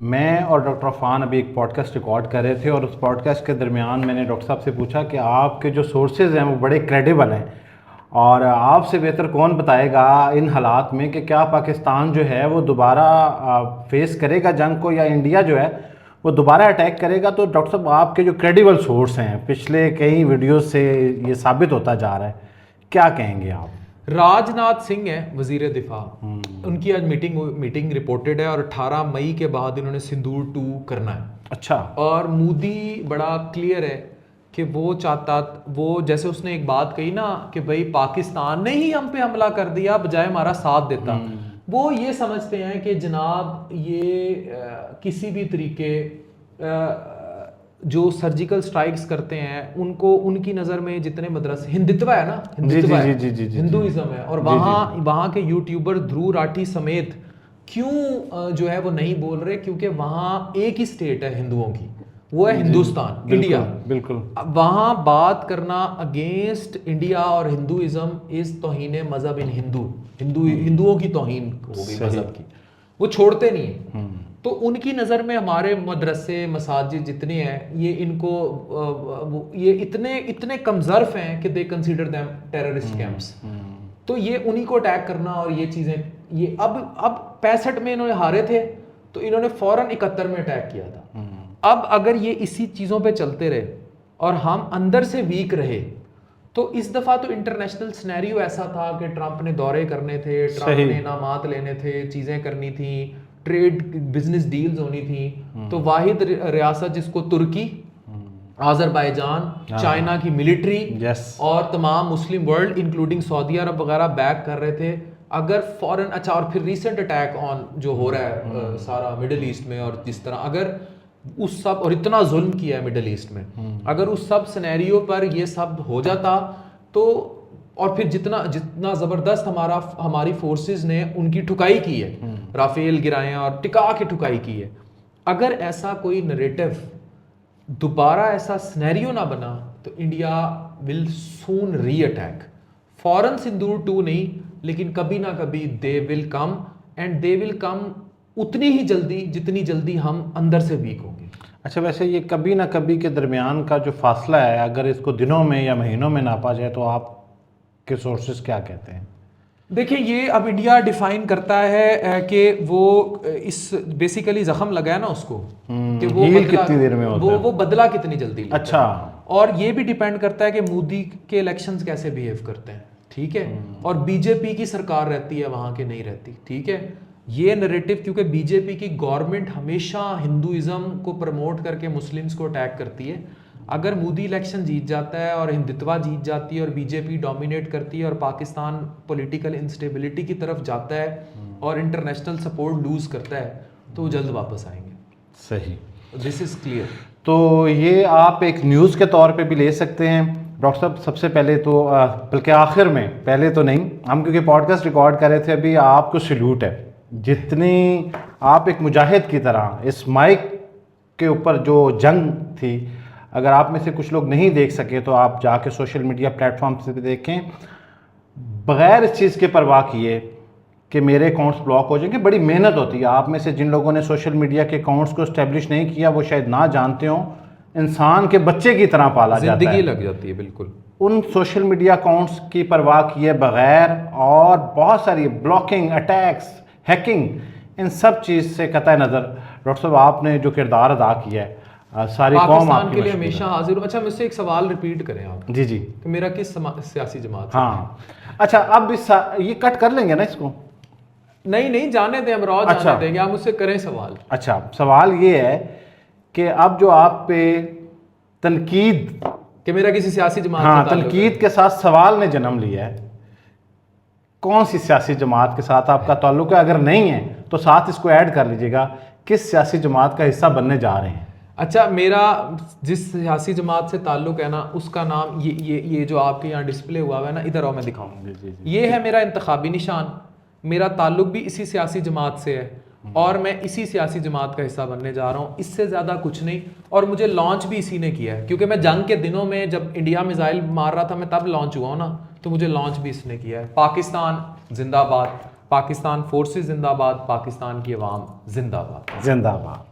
मैं और डॉक्टर अफान अभी एक पॉडकास्ट रिकॉर्ड कर रहे थे और उस पॉडकास्ट के दरमियान मैंने डॉक्टर साहब से पूछा कि आपके जो सोर्सेज हैं वो बड़े क्रेडिबल हैं और आपसे बेहतर कौन बताएगा इन हालात में कि क्या पाकिस्तान जो है वो दोबारा फेस करेगा जंग को, या इंडिया जो है वो दोबारा अटैक करेगा। तो डॉक्टर साहब आपके जो क्रेडिबल सोर्स हैं पिछले कई वीडियो से ये साबित होता जा रहा है, क्या कहेंगे आप? राजनाथ सिंह है वजीर दिफा, उनकी आज मीटिंग रिपोर्टेड है और 18 मई के बाद इन्होंने सिंदूर 2 करना है। अच्छा। और मोदी बड़ा क्लियर है कि वो चाहता, वो जैसे उसने एक बात कही ना कि भाई पाकिस्तान ने ही हम पे हमला कर दिया बजाय हमारा साथ देता, वो ये समझते हैं कि जनाब ये किसी भी तरीके जो सर्जिकल स्ट्राइक्स करते हैं उनको, उनकी नज़र में जितने मदरसे हिंदुत्व है ना, हिंदुइज्म है, और वहाँ के यूट्यूबर ध्रुव राठी समेत क्यों जो है वो नहीं बोल रहे, क्योंकि वहाँ एक ही स्टेट है हिंदुओं की, वो है हिंदुस्तान, इंडिया। बिल्कुल वहाँ बात करना अगेंस्ट इंडिया और हिंदुइज्म इज तौहीन मजहब इन हिंदुओं की तौहीन हो गई मजहब की, वो छोड़ते नहीं है। तो उनकी नज़र में हमारे मदरसे मसाजिद जितने हैं ये इनको ये इतने कमजर्फ हैं कि दे कंसीडर देम टेररिस्ट कैंप्स। तो ये उन्हीं को अटैक करना और ये चीज़ें, ये अब 65 में इन्होंने हारे थे तो इन्होंने फौरन 71 में अटैक किया था। अब अगर ये इसी चीज़ों पे चलते रहे और हम अंदर से वीक रहे तो इस दफ़ा तो इंटरनेशनल सिनेरियो ऐसा था कि ट्रंप ने दौरे करने थे, ट्रंप ने इनामात लेने थे, चीज़ें करनी थी, ट्रेड बिजनेस डील्स होनी थी। तो वाहिद रियासत जिसको तुर्की, आज़रबाईजान, चाइना की मिलिट्री और तमाम मुस्लिम वर्ल्ड इंक्लूडिंग सऊदी अरब वगैरह बैक कर रहे थे, अगर फॉरेन, अच्छा, और फिर रिसेंट अटैक ऑन जो हो रहा है सारा मिडिल ईस्ट में, और जिस तरह अगर उस सब, और इतना जुल्म किया है मिडिल ईस्ट में, अगर उस सब सिनेरियो पर ये सब हो जाता तो, और फिर जितना ज़बरदस्त हमारी फोर्सेस ने उनकी ठुकाई की है, राफेल गिराए और टिका के ठुकाई की है, अगर ऐसा कोई नरेटिव दोबारा ऐसा सिनेरियो ना बना तो इंडिया विल सून री अटैक। फॉरन सिंदूर 2 नहीं, लेकिन कभी ना कभी they will come, and they will come उतनी ही जल्दी जितनी जल्दी हम अंदर से वीक होंगे। अच्छा, वैसे ये कभी ना कभी के दरमियान का जो फासला है, अगर इसको दिनों में या महीनों में नापा जाए तो आप के सोर्सेज क्या कहते हैं? देखिए, ये अब इंडिया डिफाइन करता है कि वो इस बेसिकली जख्म लगा है ना उसको, कि वो कितनी देर में होता है, वो बदला कितनी जल्दी लेता अच्छा है। और ये भी डिपेंड करता है कि मोदी के इलेक्शंस कैसे बिहेव करते हैं, ठीक है, और बीजेपी की सरकार रहती है वहाँ के नहीं रहती, ठीक है। ये नैरेटिव, क्योंकि बीजेपी की गवर्नमेंट हमेशा हिंदुइज्म को प्रमोट करके मुस्लिम्स को अटैक करती है, अगर मोदी इलेक्शन जीत जाता है और हिंदुत्वा जीत जाती है और बीजेपी डोमिनेट करती है और पाकिस्तान पॉलिटिकल इंस्टेबिलिटी की तरफ जाता है और इंटरनेशनल सपोर्ट लूज करता है तो वो जल्द वापस आएंगे। सही, दिस इज क्लियर। तो ये आप एक न्यूज़ के तौर पे भी ले सकते हैं डॉक्टर साहब। सबसे पहले तो बल्कि आखिर में, पहले तो नहीं, हम क्योंकि पॉडकास्ट रिकॉर्ड कर रहे थे अभी, आपको सैल्यूट है, जितनी आप एक मुजाहिद की तरह इस माइक के ऊपर जो जंग थी, अगर आप में से कुछ लोग नहीं देख सके तो आप जाके सोशल मीडिया प्लेटफॉर्म से भी देखें, बग़ैर इस चीज़ के परवाह किए कि मेरे अकाउंट्स ब्लॉक हो जाएंगे। बड़ी मेहनत होती है। आप में से जिन लोगों ने सोशल मीडिया के अकाउंट्स को इस्टेब्लिश नहीं किया वो शायद ना जानते हों, इंसान के बच्चे की तरह पाला जाता है, ज़िंदगी लग जाती है। बिल्कुल उन सोशल मीडिया अकाउंट्स की परवाह किए बग़ैर, और बहुत सारी ब्लॉकिंग, अटैक्स, हैकिंग, इन सब चीज़ से कतई नज़र डॉक्टर साहब आपने जो किरदार अदा किया है, सारी कौम आपके लिए हमेशा हाजिर। अच्छा, मुझसे एक सवाल रिपीट करें आप। जी जी, कि मेरा किस सियासी जमात? हाँ, अच्छा, अब ये कट कर लेंगे ना इसको? नहीं, जाने दें, हम रोज जाने देंगे, आप मुझसे करें सवाल। अच्छा, सवाल ये है कि अब जो आप पे तनकीद, कि मेरा किसी सियासी जमात, हाँ, तनकीद के साथ सवाल ने जन्म लिया है, कौन सी सियासी जमात के साथ आपका ताल्लुक है? अगर नहीं है तो साथ इसको ऐड कर लीजिएगा, किस सियासी जमात का हिस्सा बनने जा रहे हैं? अच्छा, मेरा जिस सियासी जमात से ताल्लुक है ना, उसका नाम ये जो आपके यहाँ डिस्प्ले हुआ है ना, इधर आओ मैं दिखाऊँ, ये है मेरा इंतखाबी निशान। मेरा ताल्लुक भी इसी सियासी जमात से है और मैं इसी सियासी जमात का हिस्सा बनने जा रहा हूँ, इससे ज़्यादा कुछ नहीं। और मुझे लॉन्च भी इसी ने किया है, क्योंकि मैं जंग के दिनों में जब इंडिया मिसाइल मार रहा था, मैं तब लॉन्च हुआ हूँ ना, तो मुझे लॉन्च भी इसने किया है। पाकिस्तान जिंदाबाद, पाकिस्तान फोर्सेस जिंदाबाद, पाकिस्तान की अवाम जिंदाबाद।